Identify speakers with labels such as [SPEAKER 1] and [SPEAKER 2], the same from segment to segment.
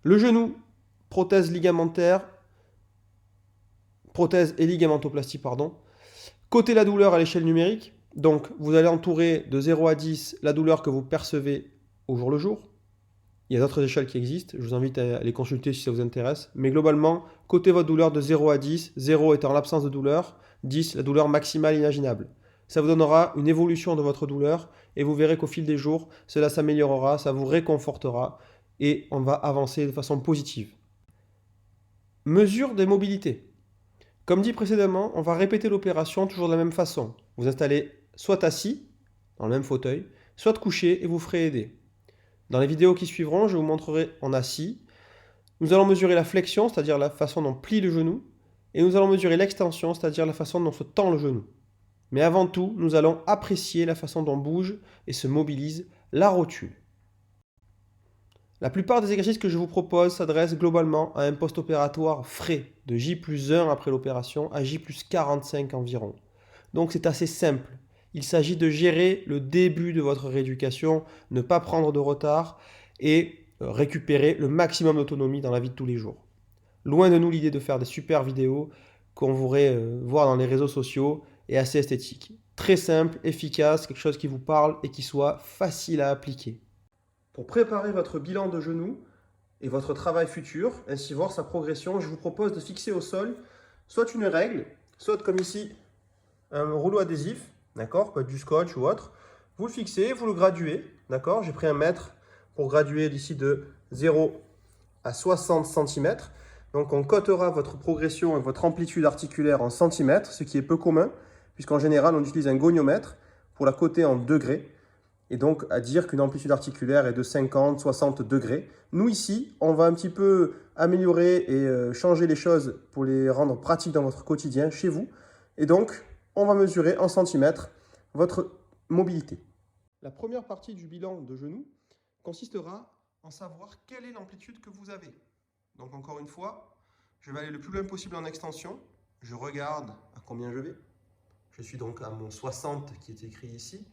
[SPEAKER 1] Le genou, prothèse ligamentaire, prothèse et ligamentoplastie, pardon. Côté la douleur à l'échelle numérique, donc vous allez entourer de 0 à 10 la douleur que vous percevez au jour le jour. Il y a d'autres échelles qui existent, je vous invite à les consulter si ça vous intéresse. Mais globalement, côté votre douleur de 0 à 10, 0 étant l'absence de douleur, 10 la douleur maximale imaginable. Ça vous donnera une évolution de votre douleur et vous verrez qu'au fil des jours, cela s'améliorera, ça vous réconfortera et on va avancer de façon positive. Mesure des mobilités. Comme dit précédemment, on va répéter l'opération toujours de la même façon. Vous installez soit assis, dans le même fauteuil, soit couché et vous ferez aider. Dans les vidéos qui suivront, je vous montrerai en assis. Nous allons mesurer la flexion, c'est-à-dire la façon dont plie le genou, et nous allons mesurer l'extension, c'est-à-dire la façon dont se tend le genou. Mais avant tout, nous allons apprécier la façon dont bouge et se mobilise la rotule. La plupart des exercices que je vous propose s'adressent globalement à un post-opératoire frais, de J+1 après l'opération à J+45 environ. Donc c'est assez simple. Il s'agit de gérer le début de votre rééducation, ne pas prendre de retard et récupérer le maximum d'autonomie dans la vie de tous les jours. Loin de nous l'idée de faire des super vidéos qu'on pourrait voir dans les réseaux sociaux et assez esthétiques. Très simple, efficace, quelque chose qui vous parle et qui soit facile à appliquer. Pour préparer votre bilan de genou et votre travail futur, ainsi voir sa progression, je vous propose de fixer au sol soit une règle, soit comme ici un rouleau adhésif, d'accord, peut être du scotch ou autre. Vous le fixez, vous le graduez, d'accord. J'ai pris un mètre pour graduer d'ici de 0 à 60 cm. Donc on cotera votre progression et votre amplitude articulaire en centimètres, ce qui est peu commun, puisqu'en général on utilise un goniomètre pour la coter en degrés, et donc à dire qu'une amplitude articulaire est de 50, 60 degrés. Nous ici, on va un petit peu améliorer et changer les choses pour les rendre pratiques dans votre quotidien, chez vous. Et donc, on va mesurer en centimètres votre mobilité. La première partie du bilan de genou consistera en savoir quelle est l'amplitude que vous avez. Donc encore une fois, je vais aller le plus loin possible en extension. Je regarde à combien je vais. Je suis donc à mon 60 qui est écrit ici.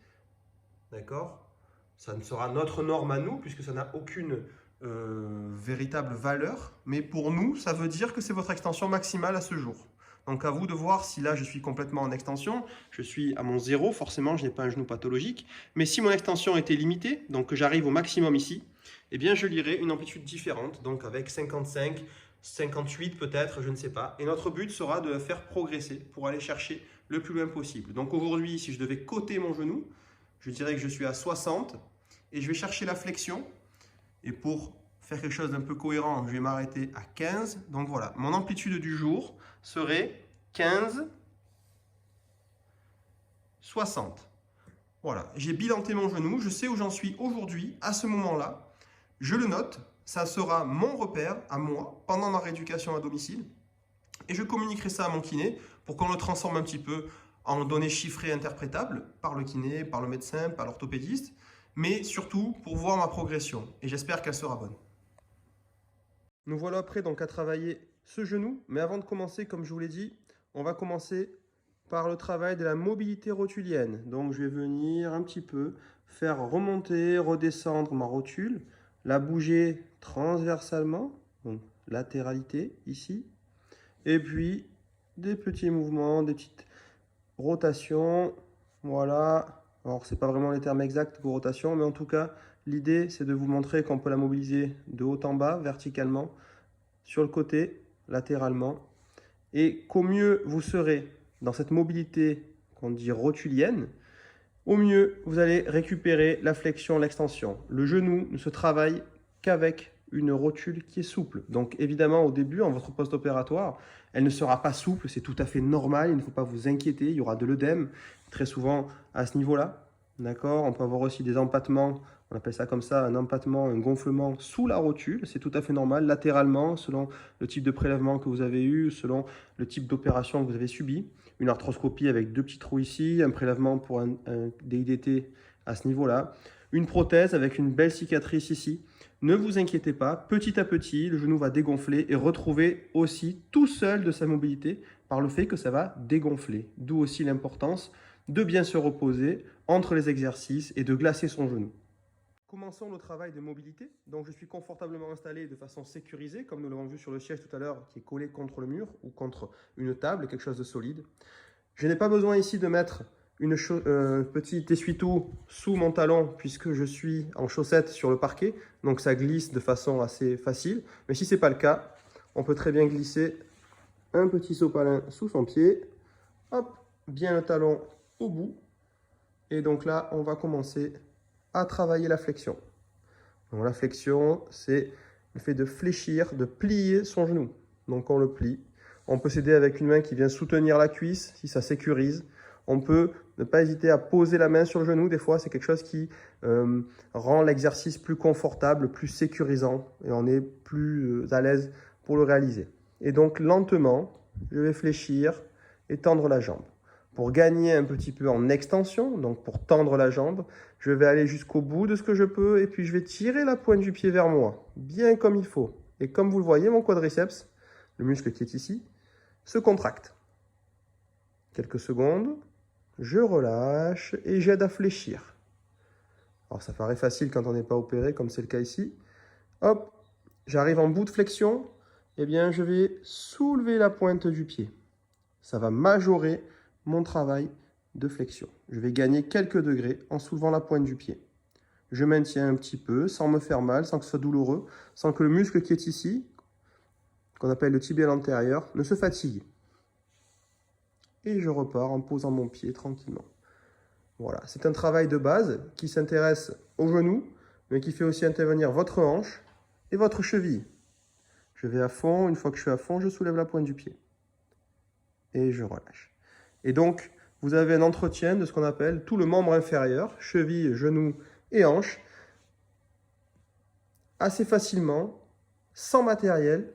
[SPEAKER 1] D'accord? Ça ne sera notre norme à nous puisque ça n'a aucune véritable valeur. Mais pour nous, ça veut dire que c'est votre extension maximale à ce jour. Donc à vous de voir si là je suis complètement en extension, je suis à mon 0, forcément je n'ai pas un genou pathologique, mais si mon extension était limitée, donc que j'arrive au maximum ici, eh bien je lirai une amplitude différente, donc avec 55, 58 peut-être, je ne sais pas. Et notre but sera de la faire progresser pour aller chercher le plus loin possible. Donc aujourd'hui, si je devais coter mon genou, je dirais que je suis à 60 et je vais chercher la flexion. Et pour faire quelque chose d'un peu cohérent, je vais m'arrêter à 15. Donc voilà, mon amplitude du jour serait 15, 60. Voilà, j'ai bilanté mon genou, je sais où j'en suis aujourd'hui, à ce moment-là. Je le note, ça sera mon repère à moi pendant ma rééducation à domicile. Et je communiquerai ça à mon kiné pour qu'on le transforme un petit peu en données chiffrées interprétables par le kiné, par le médecin, par l'orthopédiste, mais surtout pour voir ma progression. Et j'espère qu'elle sera bonne. Nous voilà prêts donc à travailler ce genou, mais avant de commencer, comme je vous l'ai dit, on va commencer par le travail de la mobilité rotulienne. Donc je vais venir un petit peu faire remonter, redescendre ma rotule, la bouger transversalement, donc latéralité ici, et puis des petits mouvements, des petites rotations, voilà. Alors c'est pas vraiment les termes exacts de rotation, mais en tout cas, l'idée c'est de vous montrer qu'on peut la mobiliser de haut en bas, verticalement, sur le côté, latéralement, et qu'au mieux vous serez dans cette mobilité qu'on dit rotulienne, au mieux vous allez récupérer la flexion, l'extension. Le genou ne se travaille qu'avec une rotule qui est souple. Donc évidemment au début, en votre post-opératoire, elle ne sera pas souple, c'est tout à fait normal, il ne faut pas vous inquiéter, il y aura de l'œdème très souvent à ce niveau-là. D'accord? On peut avoir aussi des empattements, on appelle ça comme ça, un empattement, un gonflement sous la rotule, c'est tout à fait normal, latéralement, selon le type de prélèvement que vous avez eu, selon le type d'opération que vous avez subi. Une arthroscopie avec deux petits trous ici, un prélèvement pour un DIDT à ce niveau-là, une prothèse avec une belle cicatrice ici. Ne vous inquiétez pas, petit à petit, le genou va dégonfler et retrouver aussi tout seul de sa mobilité par le fait que ça va dégonfler. D'où aussi l'importance de bien se reposer entre les exercices et de glacer son genou. Commençons le travail de mobilité. Donc je suis confortablement installé de façon sécurisée, comme nous l'avons vu sur le siège tout à l'heure, qui est collé contre le mur ou contre une table, quelque chose de solide. Je n'ai pas besoin ici de mettre une petite essuie-tout sous mon talon, puisque je suis en chaussette sur le parquet, donc ça glisse de façon assez facile. Mais si ce n'est pas le cas, on peut très bien glisser un petit sopalin sous son pied, hop, bien le talon au bout, et donc là, on va commencer à travailler la flexion. Donc la flexion, c'est le fait de fléchir, de plier son genou. Donc on le plie. On peut s'aider avec une main qui vient soutenir la cuisse, si ça sécurise. On peut ne pas hésiter à poser la main sur le genou. Des fois, c'est quelque chose qui rend l'exercice plus confortable, plus sécurisant, et on est plus à l'aise pour le réaliser. Et donc lentement, je vais fléchir et tendre la jambe. Pour gagner un petit peu en extension, donc pour tendre la jambe, je vais aller jusqu'au bout de ce que je peux et puis je vais tirer la pointe du pied vers moi, bien comme il faut. Et comme vous le voyez, mon quadriceps, le muscle qui est ici, se contracte. Quelques secondes, je relâche et j'aide à fléchir. Alors ça paraît facile quand on n'est pas opéré, comme c'est le cas ici. Hop, j'arrive en bout de flexion, eh bien je vais soulever la pointe du pied. Ça va majorer mon travail de flexion. Je vais gagner quelques degrés en soulevant la pointe du pied. Je maintiens un petit peu sans me faire mal, sans que ce soit douloureux, sans que le muscle qui est ici, qu'on appelle le tibial antérieur, ne se fatigue. Et je repars en posant mon pied tranquillement. Voilà, c'est un travail de base qui s'intéresse au genou, mais qui fait aussi intervenir votre hanche et votre cheville. Je vais à fond, une fois que je suis à fond, je soulève la pointe du pied. Et je relâche. Et donc, vous avez un entretien de ce qu'on appelle tout le membre inférieur, cheville, genou et hanche, assez facilement, sans matériel,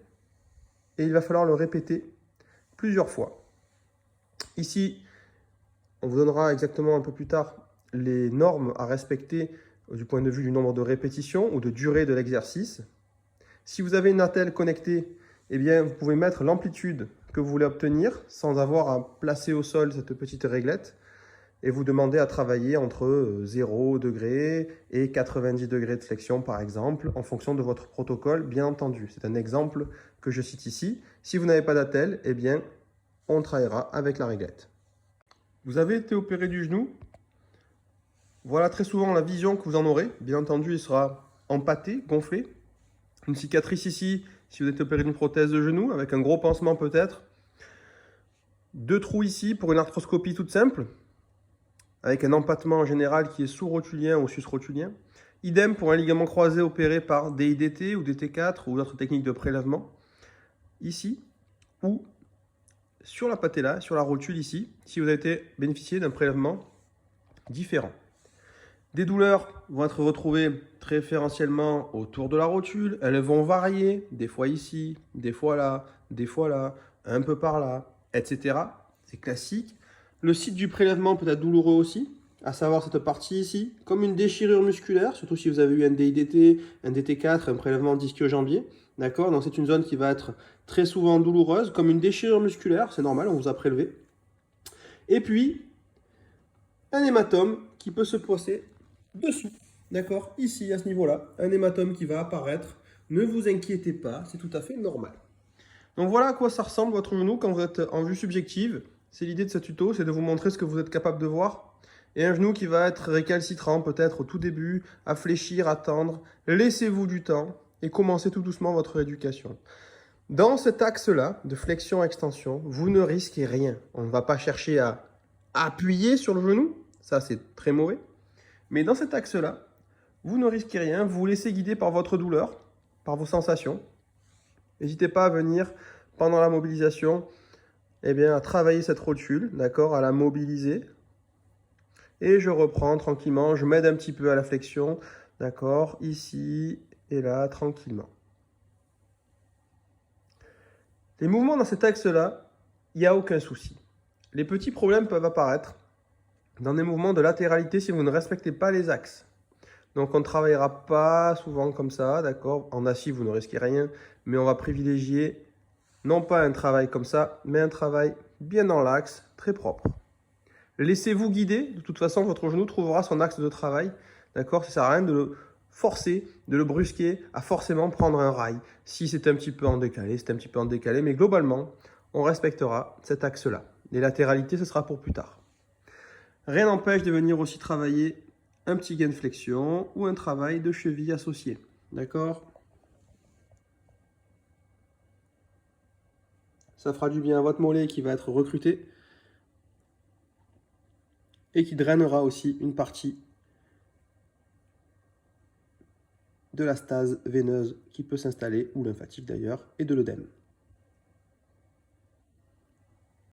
[SPEAKER 1] et il va falloir le répéter plusieurs fois. Ici, on vous donnera exactement un peu plus tard les normes à respecter du point de vue du nombre de répétitions ou de durée de l'exercice. Si vous avez une attelle connectée, eh bien, vous pouvez mettre l'amplitude que vous voulez obtenir sans avoir à placer au sol cette petite réglette et vous demander à travailler entre 0 degré et 90 degrés de flexion par exemple en fonction de votre protocole bien entendu. C'est un exemple que je cite ici. Si vous n'avez pas d'attelle, eh bien on travaillera avec la réglette. Vous avez été opéré du genou. Voilà très souvent la vision que vous en aurez. Bien entendu, il sera empâté, gonflé. Une cicatrice ici, si vous êtes opéré d'une prothèse de genou, avec un gros pansement peut-être. 2 trous ici pour une arthroscopie toute simple, avec un empâtement en général qui est sous-rotulien ou sus-rotulien. Idem pour un ligament croisé opéré par DIDT ou DT4 ou d'autres techniques de prélèvement. Ici, ou sur la patella, sur la rotule ici, si vous avez bénéficié d'un prélèvement différent. Des douleurs vont être retrouvées préférentiellement autour de la rotule. Elles vont varier, des fois ici, des fois là, un peu par là, etc. C'est classique. Le site du prélèvement peut être douloureux aussi, à savoir cette partie ici, comme une déchirure musculaire, surtout si vous avez eu un DIDT, un DT4, un prélèvement d'ischio-jambier. D'accord? Donc c'est une zone qui va être très souvent douloureuse, comme une déchirure musculaire, c'est normal, on vous a prélevé. Et puis, un hématome qui peut se poser dessous, d'accord, ici à ce niveau-là, un hématome qui va apparaître. Ne vous inquiétez pas, c'est tout à fait normal. Donc voilà à quoi ça ressemble votre genou quand vous êtes en vue subjective. C'est l'idée de ce tuto, c'est de vous montrer ce que vous êtes capable de voir. Et un genou qui va être récalcitrant peut-être au tout début, à fléchir, à tendre. Laissez-vous du temps et commencez tout doucement votre rééducation. Dans cet axe-là de flexion-extension, vous ne risquez rien. On ne va pas chercher à appuyer sur le genou, ça c'est très mauvais. Mais dans cet axe-là, vous ne risquez rien, vous vous laissez guider par votre douleur, par vos sensations. N'hésitez pas à venir, pendant la mobilisation, eh bien, à travailler cette rotule, d'accord, à la mobiliser. Et je reprends tranquillement, je m'aide un petit peu à la flexion, d'accord, ici et là, tranquillement. Les mouvements dans cet axe-là, il n'y a aucun souci. Les petits problèmes peuvent apparaître dans des mouvements de latéralité si vous ne respectez pas les axes. Donc on ne travaillera pas souvent comme ça, d'accord? En assis, vous ne risquez rien, mais on va privilégier non pas un travail comme ça, mais un travail bien dans l'axe, très propre. Laissez-vous guider, de toute façon votre genou trouvera son axe de travail, d'accord? Ça ne sert à rien de le forcer, de le brusquer à forcément prendre un rail. Si c'est un petit peu en décalé, c'est un petit peu en décalé, mais globalement, on respectera cet axe-là. Les latéralités, ce sera pour plus tard. Rien n'empêche de venir aussi travailler un petit gain de flexion ou un travail de cheville associé. D'accord? Ça fera du bien à votre mollet qui va être recruté et qui drainera aussi une partie de la stase veineuse qui peut s'installer, ou lymphatique d'ailleurs, et de l'œdème.